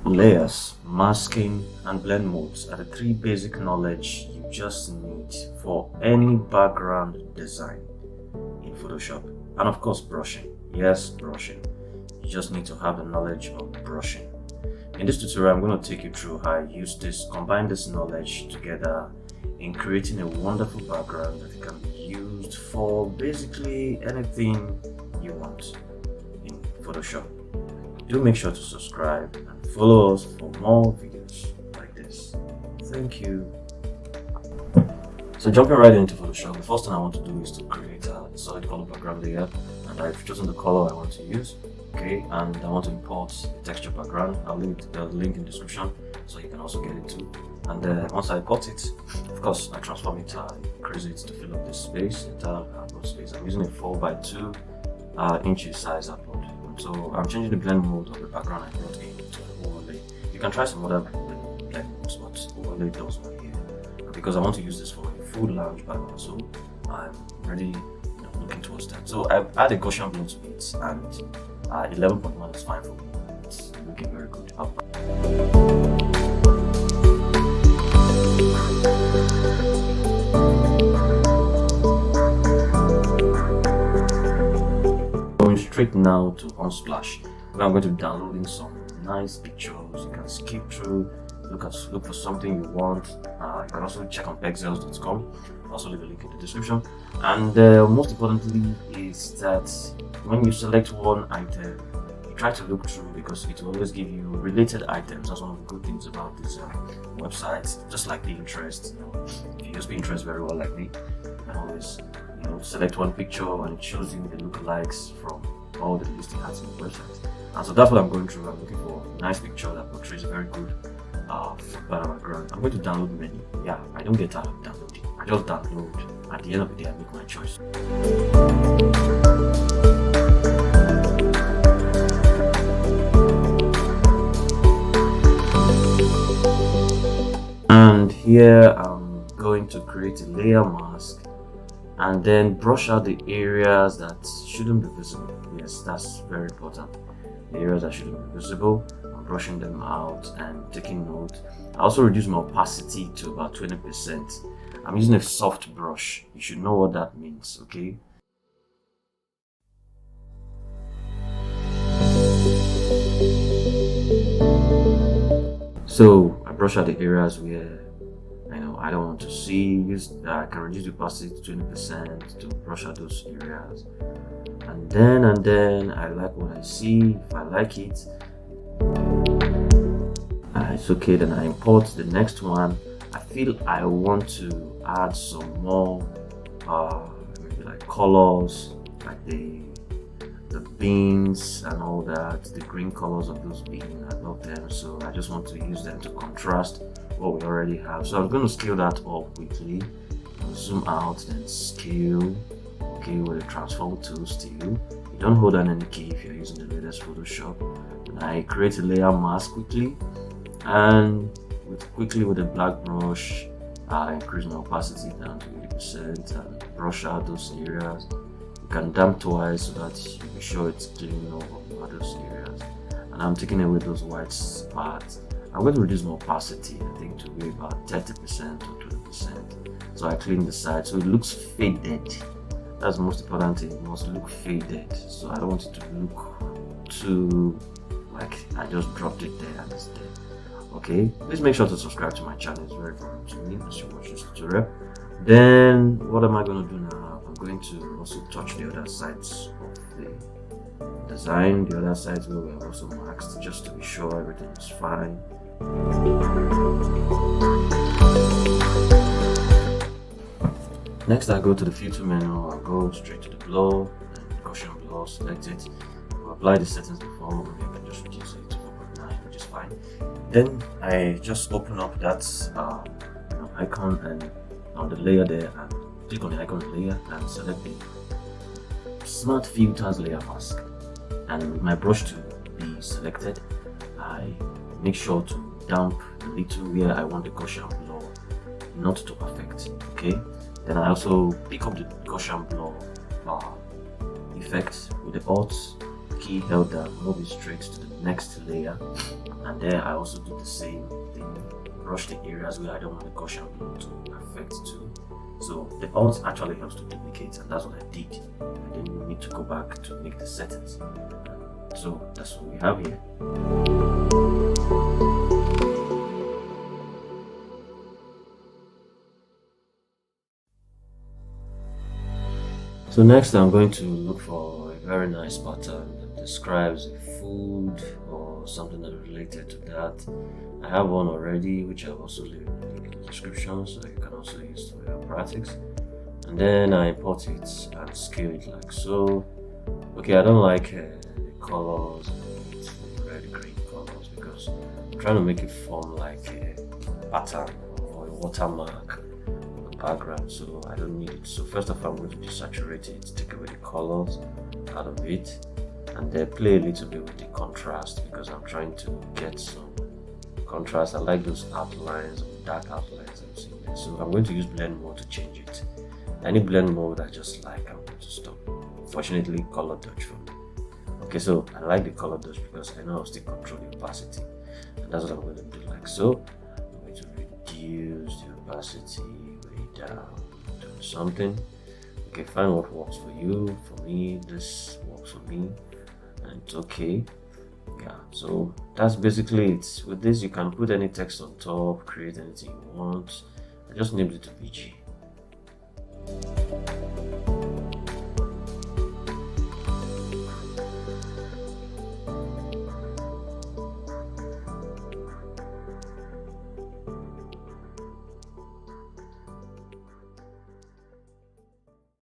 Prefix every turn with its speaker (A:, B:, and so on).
A: Layers, masking, and blend modes are the three basic knowledge you just need for any background design in Photoshop. And of course, brushing. Yes, brushing. You just need to have the knowledge of brushing. In this tutorial, I'm going to take you through how I combine this knowledge together in creating a wonderful background that can be used for basically anything you want in Photoshop. Do make sure to subscribe and follow us for more videos like this. Thank you. So jumping right into Photoshop, the first thing I want to do is to create a solid color background layer, and I've chosen the color I want to use. Okay, and I want to import the texture background. I'll leave the link in the description so you can also get it too. And once I import it, of course, I transform it, increase it to fill up this space, entire upload space. I'm using a 4x2 inches size upload. So I'm changing the blend mode of the background I brought in to overlay. You can try some other blend modes, but overlay does one here. Because I want to use this for a full lounge background, so I'm already looking towards that. So I've added a Gaussian blend to it, and 11.1 is fine for me. It's looking very good. Going straight now to Unsplash, where I'm going to be downloading some nice pictures. You can skip through, look for something you want. You can also check on pexels.com. I'll also leave a link in the description. And most importantly is that when you select one item, you try to look through, because it will always give you related items. That's one of the good things about this website. Just like Pinterest, if you use Pinterest very well like me, you can always select one picture and it shows you the lookalikes from all the listing ads on the website. And so that's what I'm going through. I'm looking for a nice picture that portrays a very good background. I'm going to download many. Yeah, I don't get tired of downloading. I just download. At the end of the day, I make my choice. And here I'm going to create a layer mask and then brush out the areas that shouldn't be visible. Yes, that's very important. The areas that shouldn't be visible, I'm brushing them out and taking note. I also reduce my opacity to about 20%. I'm using a soft brush. You should know what that means, okay? So I brush out the areas where I don't want to see. I can reduce the opacity to 20% to brush out those areas. And then I like what I see. If I like it, it's okay. Then I import the next one. I feel I want to add some more maybe like colors, like the beans and all that, the green colors of those beans. I love them, so I just want to use them to contrast what we already have. So I'm going to scale that up quickly. Zoom out, then scale. Okay, with the transform tool still. You don't hold down any key if you're using the latest Photoshop. And I create a layer mask quickly, and with a black brush, I increase my opacity down to 80% and brush out those areas. You can damp twice so that you be sure it's clean over those areas. And I'm taking away those white spots. I'm going to reduce my opacity, I think, to be about 30% or 20%. So I clean the side so it looks faded. That's the most important thing. It must look faded. So I don't want it to look too like I just dropped it there and it's there. Okay, please make sure to subscribe to my channel. It's very important to me as you watch this tutorial. Then what am I going to do now? I'm going to also touch the other sides of the design, the other sides where we have also marked, just to be sure everything is fine. Next, I go to the filter menu. I'll go straight to the blur and Gaussian blur, select it. I'll apply the settings before. Maybe I can just reduce it to 4.9, which is fine. Then I just open up that icon and on the layer there, and click on the icon layer and select the Smart Filters layer mask. And with my brush to be selected, I make sure to damp a little where I want the Gaussian blur not to affect. Okay. Then I also pick up the Gaussian blur effect with the Alt key held down, move it straight to the next layer, and then I also do the same thing, brush the areas where I don't want the Gaussian blend to affect too. So the alt actually helps to duplicate, and that's what I did. I didn't need to go back to make the settings. So that's what we have here. So next I'm going to look for a very nice pattern that describes a food or something that is related to that. I have one already, which I've also leave in the description, so you can also use for your practice. And then I import it and scale it like so. Okay, I don't like the colors, red, green colors, because I'm trying to make it form like a pattern or a watermark on the background, so I don't need it. So first of all, I'm going to desaturate it, take away the colors out of it, and then play a little bit with the contrast, because I'm trying to get some contrast. I like those outlines, dark outlines I'm seeing there. So I'm going to use blend mode to change it. Any blend mode I just like, I'm going to stop. Fortunately, color dodge for me. Okay, so I like the color dodge because I know I'll still control the opacity, and that's what I'm going to do like so. I'm going to reduce the opacity way down to something. Okay, find what works for you. For me, this works for me, and it's okay. Yeah, so that's basically it. With this, you can put any text on top, create anything you want. I just named it to BG.